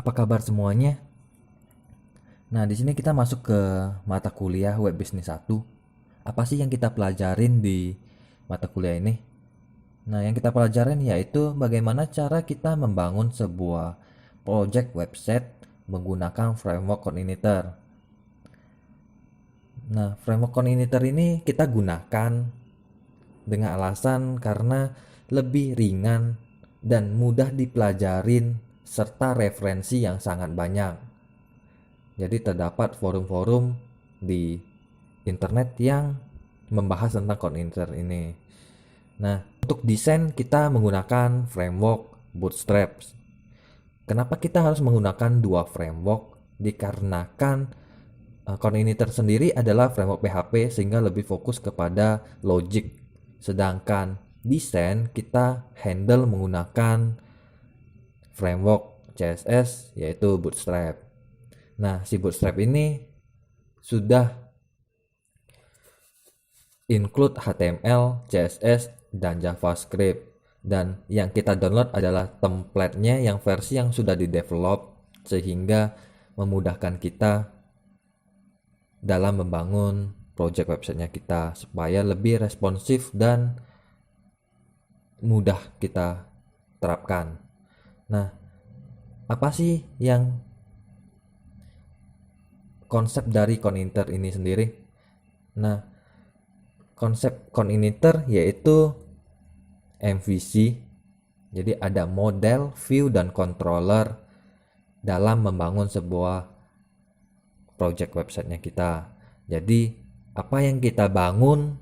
Apa kabar semuanya? Nah, di sini kita masuk ke mata kuliah Web Business 1. Apa sih yang kita pelajarin di mata kuliah ini? Nah, yang kita pelajarin yaitu bagaimana cara kita membangun sebuah project website menggunakan framework Coordinator. Nah, framework Coordinator ini kita gunakan dengan alasan karena lebih ringan dan mudah dipelajarin serta referensi yang sangat banyak. Jadi terdapat forum-forum di internet yang membahas tentang coordinator ini. Nah, untuk desain kita menggunakan framework Bootstrap. Kenapa kita harus menggunakan dua framework? Dikarenakan coordinator sendiri adalah framework PHP sehingga lebih fokus kepada logic. Sedangkan desain kita handle menggunakan framework CSS yaitu Bootstrap. Nah, si Bootstrap ini sudah include HTML, CSS, dan JavaScript. Dan yang kita download adalah template-nya yang versi yang sudah di-develop sehingga memudahkan kita dalam membangun project websitenya kita supaya lebih responsif dan mudah kita terapkan. Nah, apa sih yang konsep dari coordinator ini sendiri? Nah, konsep coordinator yaitu MVC. Jadi ada model, view, dan controller dalam membangun sebuah project websitenya kita. Jadi apa yang kita bangun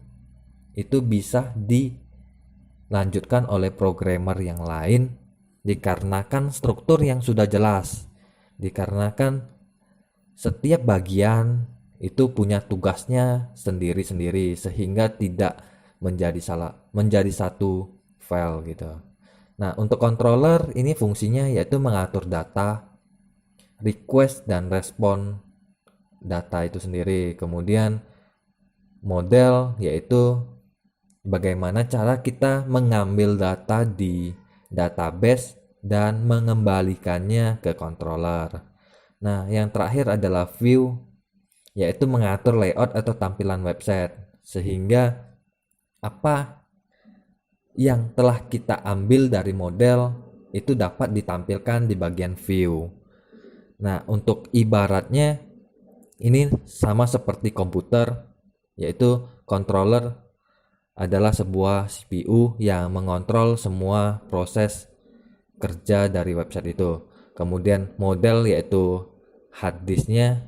itu bisa dilanjutkan oleh programmer yang lain dikarenakan struktur yang sudah jelas. Dikarenakan setiap bagian itu punya tugasnya sendiri-sendiri sehingga tidak menjadi satu file gitu. Nah, untuk controller ini fungsinya yaitu mengatur data, request dan respon data itu sendiri. Kemudian model yaitu bagaimana cara kita mengambil data di database dan mengembalikannya ke controller. Nah, yang terakhir adalah view yaitu mengatur layout atau tampilan website sehingga apa yang telah kita ambil dari model itu dapat ditampilkan di bagian view. Nah, untuk ibaratnya ini sama seperti komputer, yaitu controller adalah sebuah CPU yang mengontrol semua proses kerja dari website itu. Kemudian model yaitu hard disknya,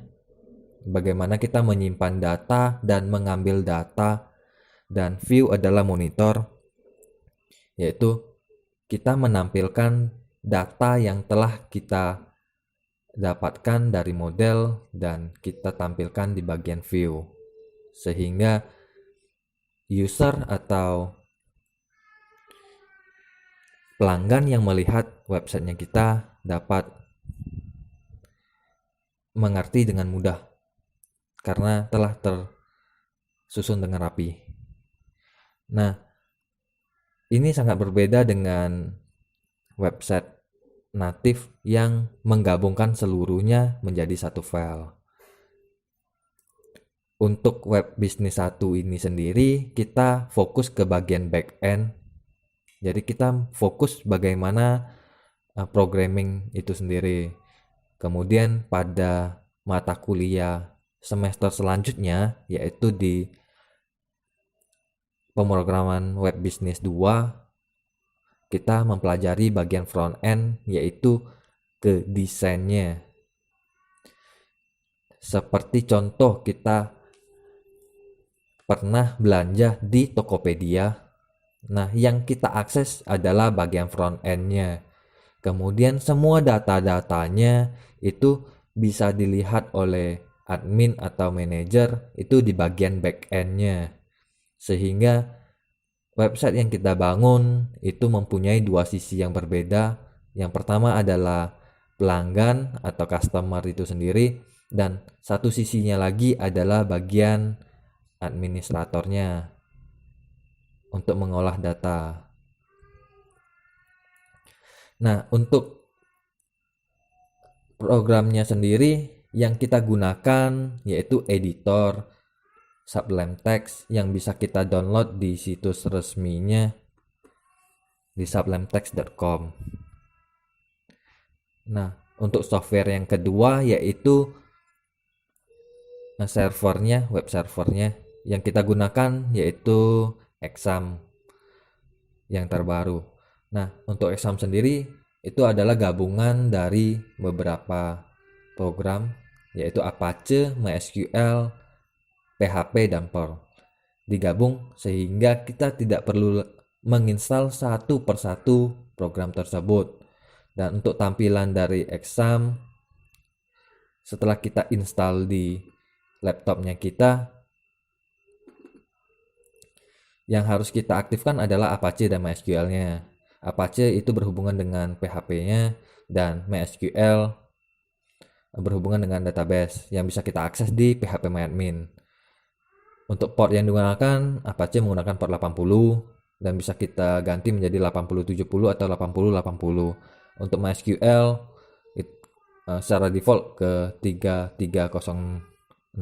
bagaimana kita menyimpan data dan mengambil data, dan view adalah monitor yaitu kita menampilkan data yang telah kita dapatkan dari model dan kita tampilkan di bagian view sehingga user atau pelanggan yang melihat websitenya kita dapat mengerti dengan mudah karena telah tersusun dengan rapi. Nah, ini sangat berbeda dengan website natif yang menggabungkan seluruhnya menjadi satu file. Untuk web bisnis 1 ini sendiri kita fokus ke bagian back end. Jadi kita fokus bagaimana programming itu sendiri. Kemudian pada mata kuliah semester selanjutnya yaitu di pemrograman web bisnis 2 kita mempelajari bagian front end yaitu ke desainnya. Seperti contoh kita pernah belanja di Tokopedia. Nah, yang kita akses adalah bagian front end-nya. Kemudian semua data-datanya itu bisa dilihat oleh admin atau manajer itu di bagian back end-nya. Sehingga website yang kita bangun itu mempunyai dua sisi yang berbeda. Yang pertama adalah pelanggan atau customer itu sendiri dan satu sisinya lagi adalah bagian administratornya untuk mengolah data. Nah, untuk programnya sendiri yang kita gunakan yaitu editor Sublime Text yang bisa kita download di situs resminya di sublimetext.com. Nah, untuk software yang kedua yaitu servernya, web servernya yang kita gunakan yaitu Exam yang terbaru. Nah, untuk Exam sendiri itu adalah gabungan dari beberapa program yaitu Apache, MySQL, PHP, dan Perl digabung sehingga kita tidak perlu menginstal satu persatu program tersebut. Dan untuk tampilan dari Exam setelah kita install di laptopnya kita, yang harus kita aktifkan adalah Apache dan MySQL-nya. Apache itu berhubungan dengan PHP-nya dan MySQL berhubungan dengan database yang bisa kita akses di phpMyAdmin. Untuk port yang digunakan, Apache menggunakan port 80 dan bisa kita ganti menjadi 8070 atau 8080. Untuk MySQL secara default ke 3306.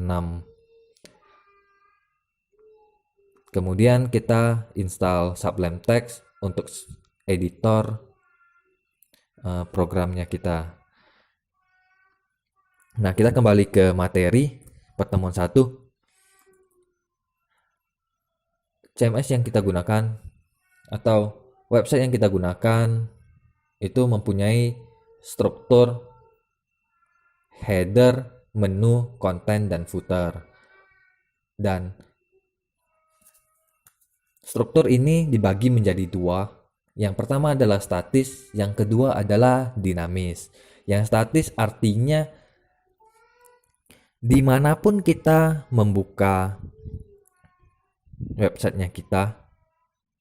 Kemudian kita install Sublime Text untuk editor programnya kita. Nah, kita kembali ke materi pertemuan 1. CMS yang kita gunakan atau website yang kita gunakan itu mempunyai struktur header, menu, konten, dan footer. Dan struktur ini dibagi menjadi dua. Yang pertama adalah statis, yang kedua adalah dinamis. Yang statis artinya dimanapun kita membuka websitenya kita,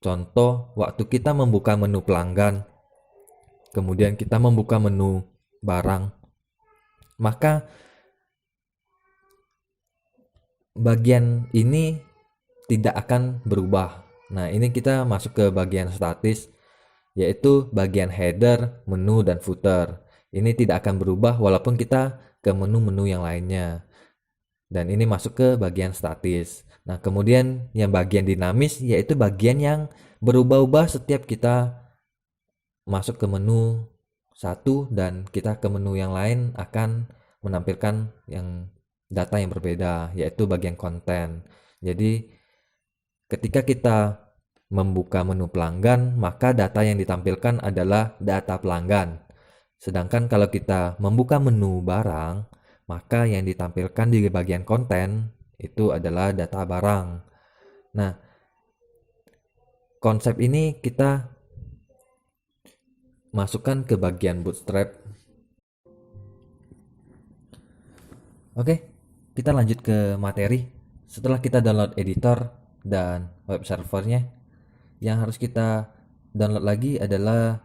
contoh waktu kita membuka menu pelanggan, kemudian kita membuka menu barang, maka bagian ini tidak akan berubah. Nah, ini kita masuk ke bagian statis, yaitu bagian header, menu, dan footer. Ini tidak akan berubah walaupun kita ke menu-menu yang lainnya. Dan ini masuk ke bagian statis. Nah, kemudian yang bagian dinamis yaitu bagian yang berubah-ubah setiap kita masuk ke menu satu dan kita ke menu yang lain akan menampilkan data yang berbeda, yaitu bagian konten. Jadi ketika kita membuka menu pelanggan, maka data yang ditampilkan adalah data pelanggan. Sedangkan kalau kita membuka menu barang, maka yang ditampilkan di bagian konten itu adalah data barang. Nah, konsep ini kita masukkan ke bagian Bootstrap. Oke, kita lanjut ke materi. Setelah kita download editor dan web servernya, yang harus kita download lagi adalah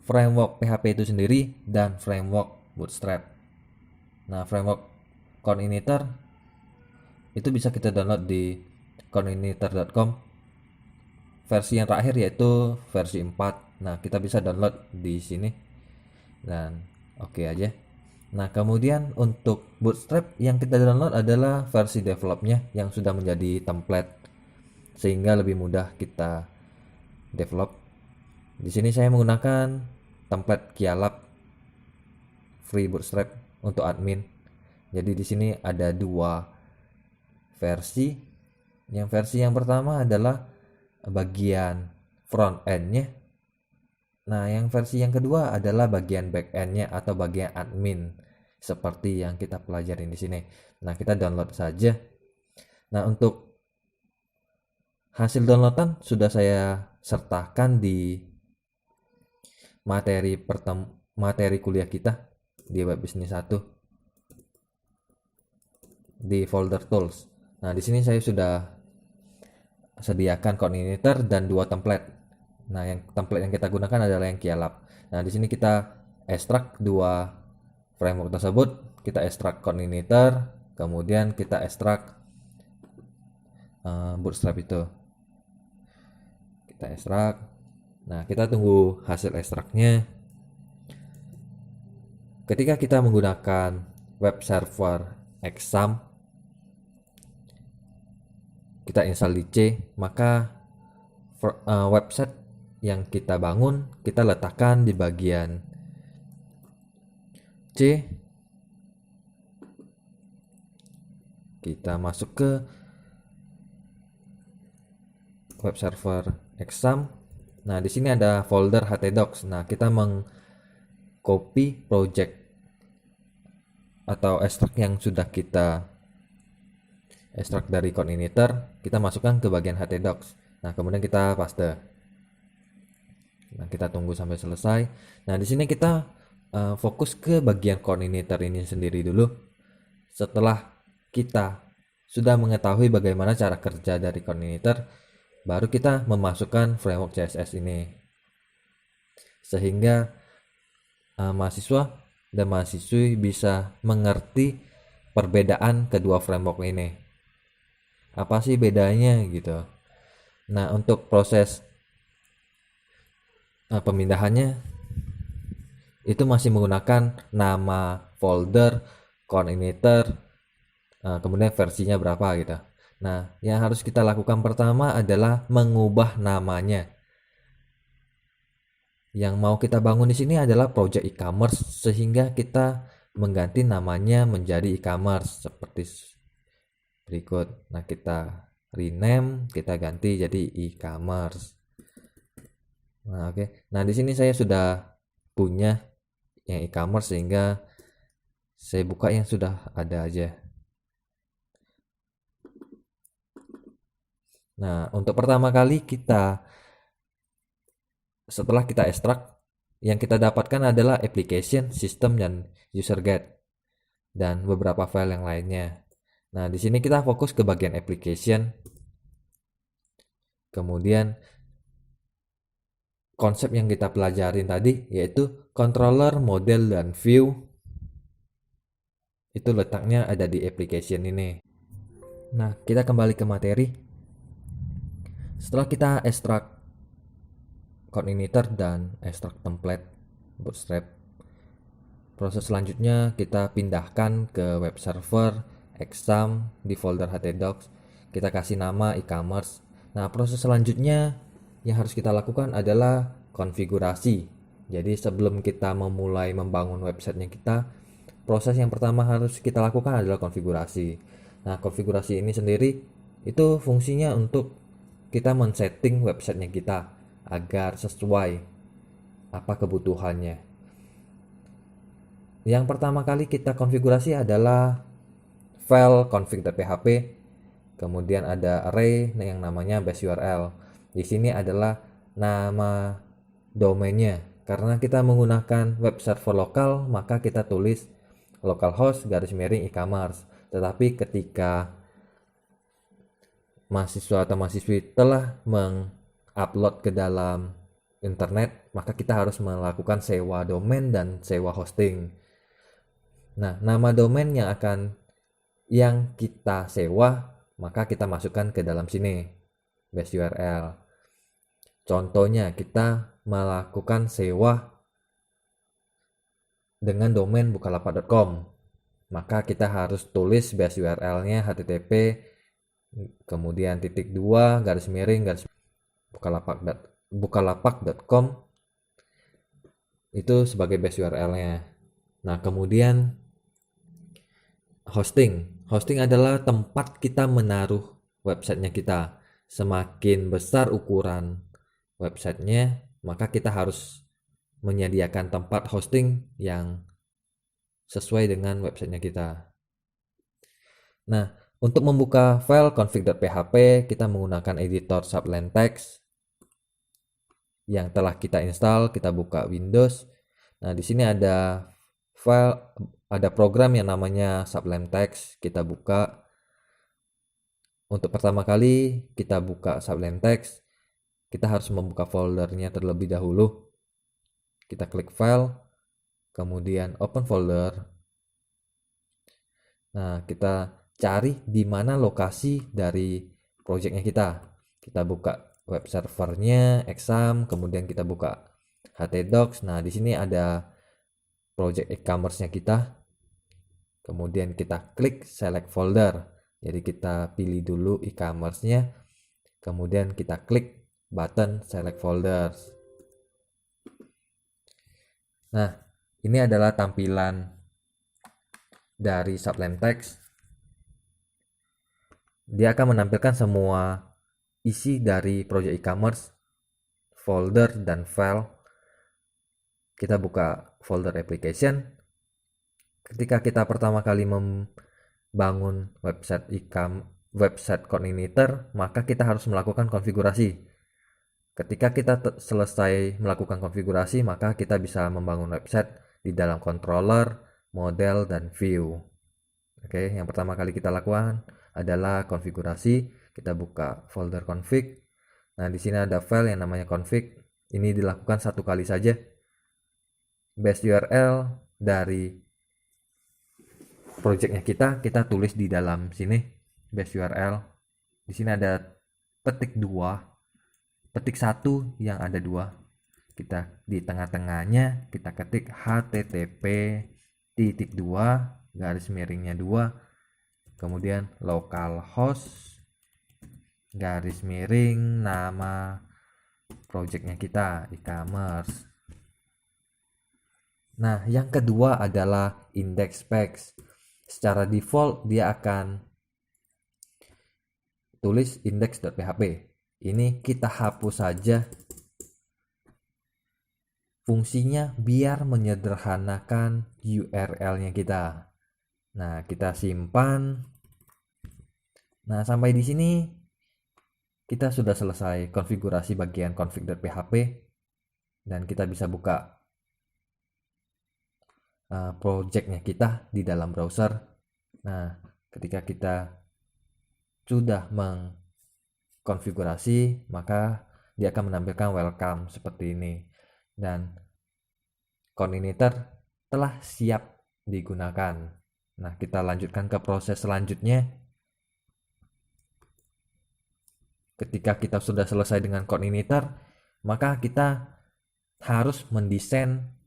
framework PHP itu sendiri dan framework Bootstrap. Nah, framework Coordinator itu bisa kita download di coordinator.com. Versi yang terakhir yaitu versi 4. Nah, kita bisa download di sini dan oke aja. Nah, kemudian untuk Bootstrap yang kita download adalah versi developnya yang sudah menjadi template sehingga lebih mudah kita develop. Di sini saya menggunakan template Kialab free Bootstrap untuk admin. Jadi di sini ada dua versi. Yang versi yang pertama adalah bagian front end-nya. Nah, yang versi yang kedua adalah bagian back end-nya atau bagian admin seperti yang kita pelajari di sini. Nah, kita download saja. Nah, untuk hasil downloadan sudah saya sertakan di materi kuliah kita di Web Business 1 di folder tools. Nah, di sini saya sudah sediakan coordinator dan dua template. Nah, yang template yang kita gunakan adalah yang Kialab. Nah, di sini kita ekstrak dua framework tersebut, kita ekstrak coordinator, kemudian kita ekstrak Bootstrap itu. Kita ekstrak. Nah, kita tunggu hasil ekstraknya. ketika kita menggunakan web server Exam, kita install di C, maka website yang kita bangun kita letakkan di bagian C. Kita masuk ke web server Exam. Nah, di sini ada folder htdocs. Nah, kita mengcopy project atau extract yang sudah kita extract dari coordinator, kita masukkan ke bagian htdocs. Nah, kemudian kita paste. Nah, kita tunggu sampai selesai. Nah, di sini kita fokus ke bagian coordinator ini sendiri dulu. Setelah kita sudah mengetahui bagaimana cara kerja dari coordinator, baru kita memasukkan framework CSS ini, sehingga mahasiswa dan mahasiswi bisa mengerti perbedaan kedua framework ini. Apa sih bedanya gitu. Nah, untuk proses pemindahannya itu masih menggunakan nama folder, coordinator, kemudian versinya berapa gitu. Nah, yang harus kita lakukan pertama adalah mengubah namanya. Yang mau kita bangun di sini adalah project e-commerce, sehingga kita mengganti namanya menjadi e-commerce seperti berikut. Nah, kita rename, kita ganti jadi e-commerce. Nah, oke. Nah, di sini saya sudah punya yang e-commerce, sehingga saya buka yang sudah ada aja. Nah, untuk pertama kali setelah kita ekstrak, yang kita dapatkan adalah application, system, dan user guide, dan beberapa file yang lainnya. Nah, di sini kita fokus ke bagian application. Kemudian konsep yang kita pelajarin tadi, yaitu controller, model, dan view, itu letaknya ada di application ini. Nah, kita kembali ke materi. Setelah kita ekstrak coordinator dan ekstrak template bootstrap, proses selanjutnya kita pindahkan ke web server Exam di folder htdocs. Kita kasih nama e-commerce. Nah, proses selanjutnya yang harus kita lakukan adalah konfigurasi. Jadi sebelum kita memulai membangun websitenya kita, proses yang pertama harus kita lakukan adalah konfigurasi. Nah, konfigurasi ini sendiri itu fungsinya untuk kita men-setting websitenya kita agar sesuai apa kebutuhannya. Yang pertama kali kita konfigurasi adalah file config.php, kemudian ada array yang namanya base URL. Di sini adalah nama domainnya. Karena kita menggunakan web server lokal, maka kita tulis localhost /e-commerce. Tetapi ketika mahasiswa atau mahasiswi telah mengupload ke dalam internet, maka kita harus melakukan sewa domain dan sewa hosting. Nah, nama domain yang kita sewa, maka kita masukkan ke dalam sini, base URL. Contohnya, kita melakukan sewa dengan domain bukalapak.com, maka kita harus tulis base URL-nya http kemudian /2 bukalapak.com itu sebagai base URL-nya. Nah, kemudian hosting adalah tempat kita menaruh websitenya kita. Semakin besar ukuran websitenya, maka kita harus menyediakan tempat hosting yang sesuai dengan websitenya kita. Nah, untuk membuka file config.php, kita menggunakan editor Sublime Text yang telah kita install. Kita buka Windows. Nah, di sini ada program yang namanya Sublime Text. Kita buka. Untuk pertama kali kita buka Sublime Text, kita harus membuka foldernya terlebih dahulu. Kita klik file, kemudian open folder. Nah, kita cari di mana lokasi dari projectnya kita. Kita buka web servernya Exam, kemudian kita buka htdocs. Nah, di sini ada project e-commerce-nya kita. Kemudian kita klik select folder. Jadi kita pilih dulu e-commerce-nya. Kemudian kita klik button select folders. Nah, ini adalah tampilan dari Sublime Text. Dia akan menampilkan semua isi dari project e-commerce, folder dan file. Kita buka folder application. Ketika kita pertama kali membangun website coordinator, maka kita harus melakukan konfigurasi. Ketika kita selesai melakukan konfigurasi, maka kita bisa membangun website di dalam controller, model, dan view. Oke, yang pertama kali kita lakukan adalah konfigurasi. Kita buka folder config. Nah, di sini ada file yang namanya config. Ini dilakukan satu kali saja. Base URL dari projectnya kita tulis di dalam sini. Base URL. Di sini ada petik 2, petik 1 yang ada 2. Kita di tengah-tengahnya kita ketik http://2 garis miringnya 2, kemudian localhost garis miring nama projectnya kita e-commerce. Nah, yang kedua adalah index specs. Secara default dia akan tulis index.php. Ini kita hapus saja. Fungsinya biar menyederhanakan URL-nya kita. Nah, kita simpan. Nah, sampai di sini kita sudah selesai konfigurasi bagian config.php dan kita bisa buka projectnya kita di dalam browser. Nah, ketika kita sudah mengkonfigurasi, maka dia akan menampilkan welcome seperti ini. Dan coordinator telah siap digunakan. Nah, kita lanjutkan ke proses selanjutnya. Ketika kita sudah selesai dengan coordinator, maka kita harus mendesain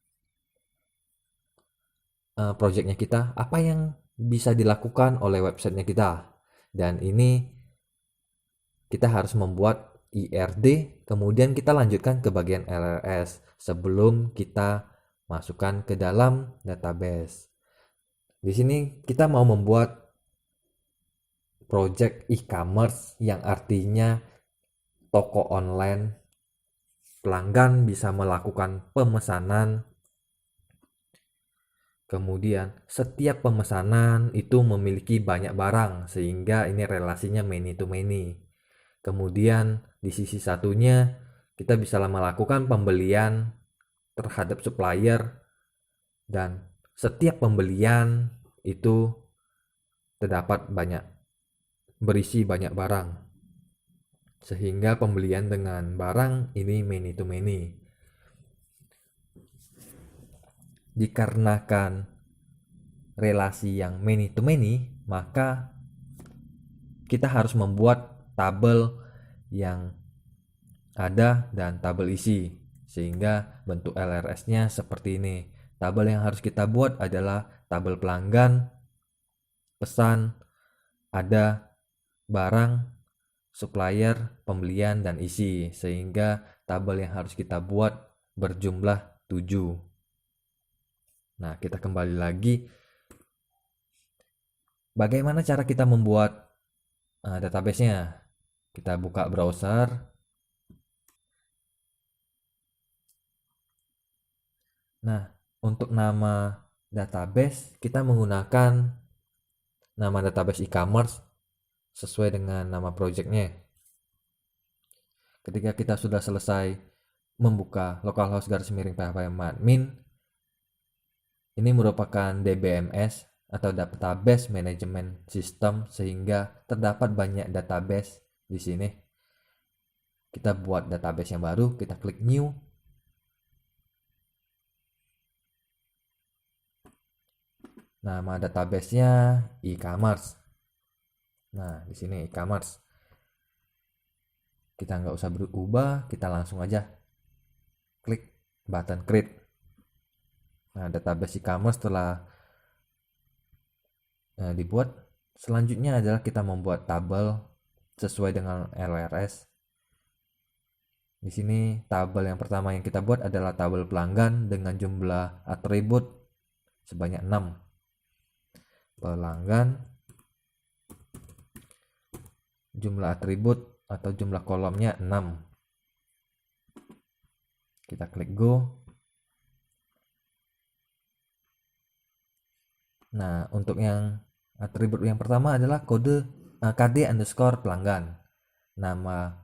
projectnya kita, apa yang bisa dilakukan oleh websitenya kita. Dan ini kita harus membuat IRD, kemudian kita lanjutkan ke bagian LRS sebelum kita masukkan ke dalam database. Di sini kita mau membuat project e-commerce yang artinya toko online. Pelanggan bisa melakukan pemesanan. Kemudian setiap pemesanan itu memiliki banyak barang sehingga ini relasinya many to many. Kemudian di sisi satunya kita bisa melakukan pembelian terhadap supplier dan setiap pembelian itu terdapat berisi banyak barang. Sehingga pembelian dengan barang ini many to many. Dikarenakan relasi yang many to many, maka kita harus membuat tabel yang ada dan tabel isi, sehingga bentuk LRS-nya seperti ini. Tabel yang harus kita buat adalah tabel pelanggan, pesan, ada, barang, supplier, pembelian, dan isi, sehingga tabel yang harus kita buat berjumlah 7. Nah, kita kembali lagi. Bagaimana cara kita membuat database-nya? Kita buka browser. Nah, untuk nama database kita menggunakan nama database e-commerce sesuai dengan nama projectnya. Ketika kita sudah selesai membuka localhost garis miring php-admin, ini merupakan DBMS atau Database Management System, sehingga terdapat banyak database di sini. Kita buat database yang baru, kita klik New. Nama database-nya e-commerce. Nah, di sini e-commerce. Kita nggak usah berubah, kita langsung aja klik button create. Nah, database e-commerce telah dibuat. Selanjutnya adalah kita membuat tabel sesuai dengan LRS. Di sini tabel yang pertama yang kita buat adalah tabel pelanggan dengan jumlah atribut sebanyak 6. Pelanggan, jumlah atribut atau jumlah kolomnya 6. Kita klik go. Nah, untuk yang atribut yang pertama adalah kode KD underscore pelanggan, nama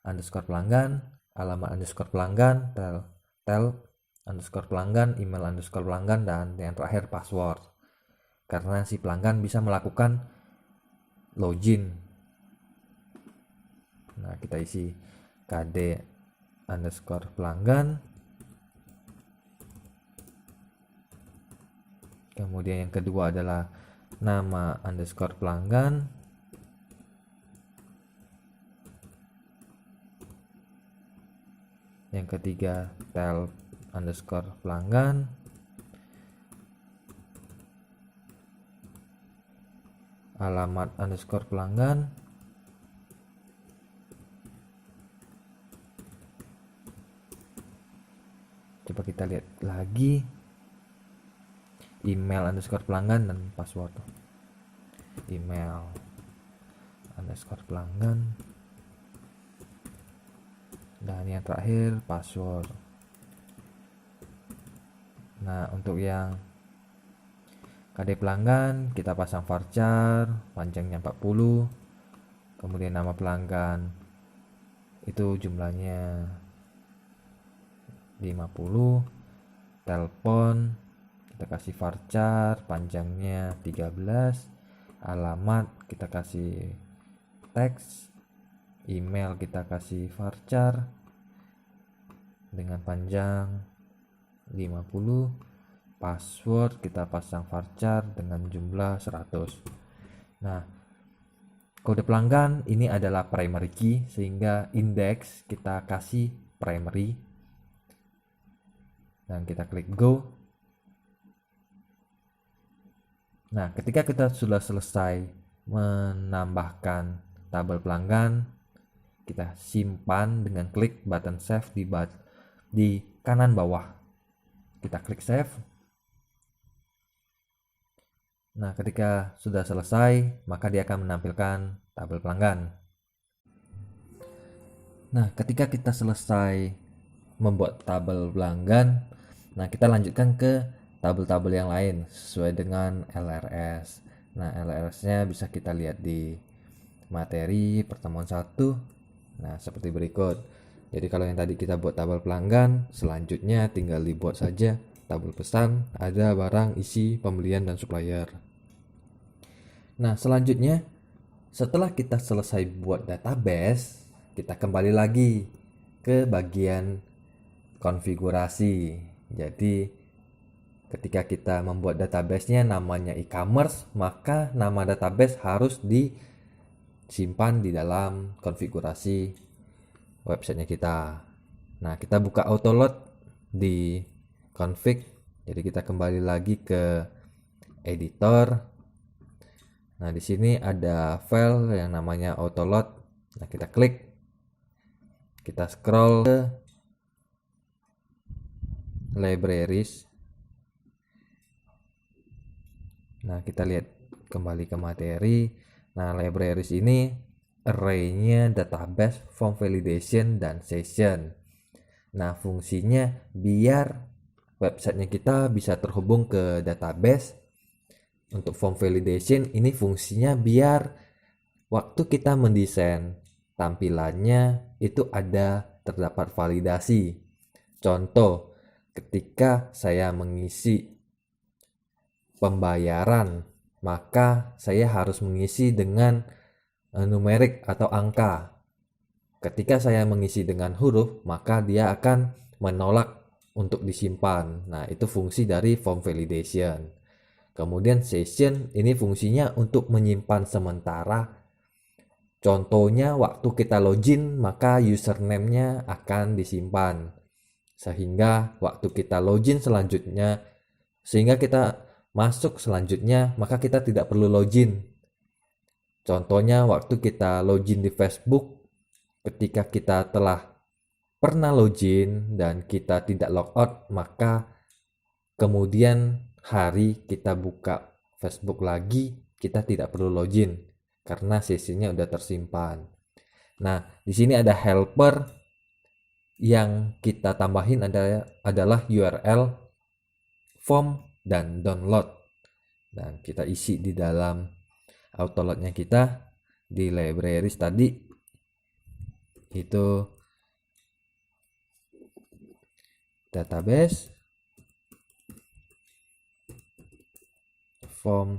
underscore pelanggan, alamat underscore pelanggan, tel underscore pelanggan, email underscore pelanggan, dan yang terakhir password. Karena si pelanggan bisa melakukan login. Nah, kita isi KD underscore pelanggan. Kemudian yang kedua adalah nama underscore pelanggan. Yang ketiga tel underscore pelanggan. Alamat underscore pelanggan. Coba kita lihat lagi. Email underscore pelanggan dan password. Email underscore pelanggan. Dan yang terakhir password. Nah, untuk yang KD pelanggan kita pasang varchar panjangnya 40. Kemudian nama pelanggan itu jumlahnya 50. Telepon kita kasih varchar panjangnya 13. Alamat kita kasih teks. Email kita kasih varchar dengan panjang 50. Password kita pasang varchar dengan jumlah 100. Nah, kode pelanggan ini adalah primary key, sehingga index kita kasih primary. Dan kita klik go. Nah, ketika kita sudah selesai menambahkan tabel pelanggan, kita simpan dengan klik button save di kanan bawah. Kita klik save. Nah, ketika sudah selesai, maka dia akan menampilkan tabel pelanggan. Nah, ketika kita selesai membuat tabel pelanggan, nah kita lanjutkan ke tabel-tabel yang lain sesuai dengan LRS. Nah, LRS-nya bisa kita lihat di materi pertemuan 1. Nah, seperti berikut. Jadi kalau yang tadi kita buat tabel pelanggan, selanjutnya tinggal dibuat saja tabel pesan, ada barang, isi, pembelian, dan supplier. Nah, selanjutnya setelah kita selesai buat database, kita kembali lagi ke bagian konfigurasi. Jadi ketika kita membuat database-nya namanya e-commerce, maka nama database harus disimpan di dalam konfigurasi websitenya kita. Nah, kita buka autoload di config. Jadi kita kembali lagi ke editor. Nah, di sini ada file yang namanya autoload. Nah, kita klik. Kita scroll ke libraries. Nah, kita lihat kembali ke materi. Nah, libraries ini array-nya database, form validation, dan session. Nah, fungsinya biar websitenya kita bisa terhubung ke database. Untuk form validation ini fungsinya biar waktu kita mendesain tampilannya itu terdapat validasi. Contoh, ketika saya mengisi pembayaran, maka saya harus mengisi dengan numerik atau angka. Ketika saya mengisi dengan huruf, maka dia akan menolak untuk disimpan. Nah, itu fungsi dari form validation. Kemudian session ini fungsinya untuk menyimpan sementara. Contohnya waktu kita login, maka username-nya akan disimpan. Sehingga waktu kita login selanjutnya, sehingga kita masuk selanjutnya, maka kita tidak perlu login. Contohnya waktu kita login di Facebook, ketika kita telah pernah login dan kita tidak logout, maka kemudian hari kita buka Facebook lagi, kita tidak perlu login karena sesinya udah tersimpan. Nah, di sini ada helper yang kita tambahin adalah URL, form, dan download. Dan kita isi di dalam autoloadnya kita di libraries tadi itu database form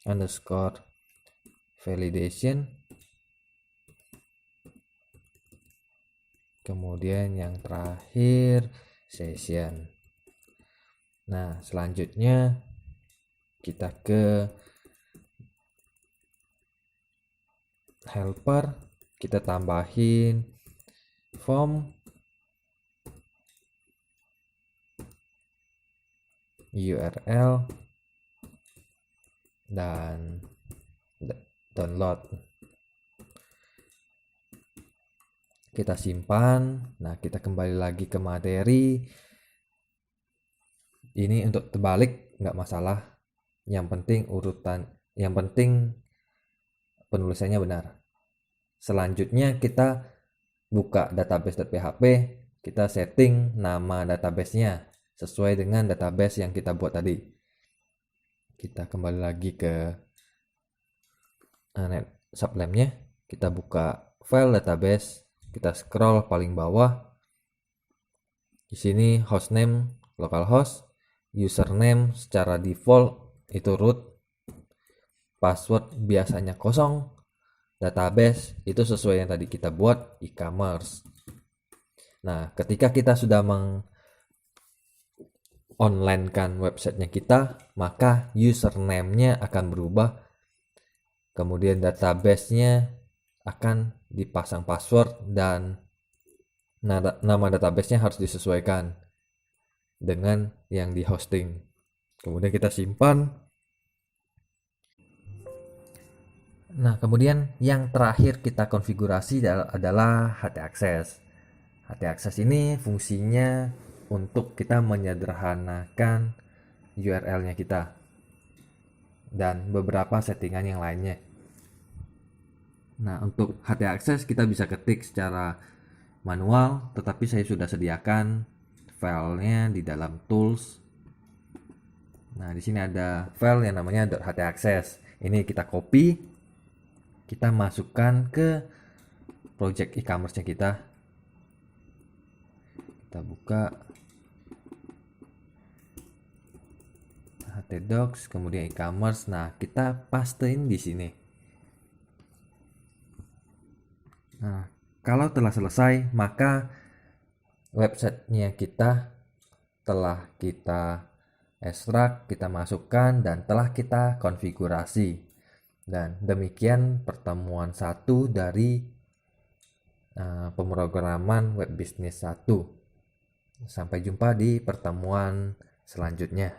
underscore validation, kemudian yang terakhir session. Nah, selanjutnya kita ke helper, kita tambahin form, URL, dan download. Kita simpan. Nah, kita kembali lagi ke materi. Ini untuk terbalik nggak masalah, yang penting penulisannya benar. Selanjutnya kita buka database.php, kita setting nama databasenya sesuai dengan database yang kita buat tadi. Kita kembali lagi ke Sublime-nya, kita buka file database, kita scroll paling bawah. Di sini hostname localhost, username secara default itu root, password biasanya kosong, database itu sesuai yang tadi kita buat, e-commerce. Nah, ketika kita sudah online-kan websitenya kita, maka username-nya akan berubah, kemudian database-nya akan dipasang password, dan nama database-nya harus disesuaikan dengan yang di hosting. Kemudian kita simpan. Nah, kemudian yang terakhir kita konfigurasi adalah htaccess. Htaccess ini fungsinya untuk kita menyederhanakan URL-nya kita dan beberapa settingan yang lainnya. Nah, untuk htaccess kita bisa ketik secara manual, tetapi saya sudah sediakan filenya di dalam tools. Nah, di sini ada file yang namanya .htaccess. Ini kita copy, kita masukkan ke project e-commerce-nya kita. Kita buka htdocs, kemudian e-commerce. Nah, kita pastein di sini. Nah, kalau telah selesai, maka websitenya kita telah kita ekstrak, kita masukkan, dan telah kita konfigurasi. Dan demikian pertemuan 1 dari pemrograman web bisnis 1. Sampai jumpa di pertemuan selanjutnya.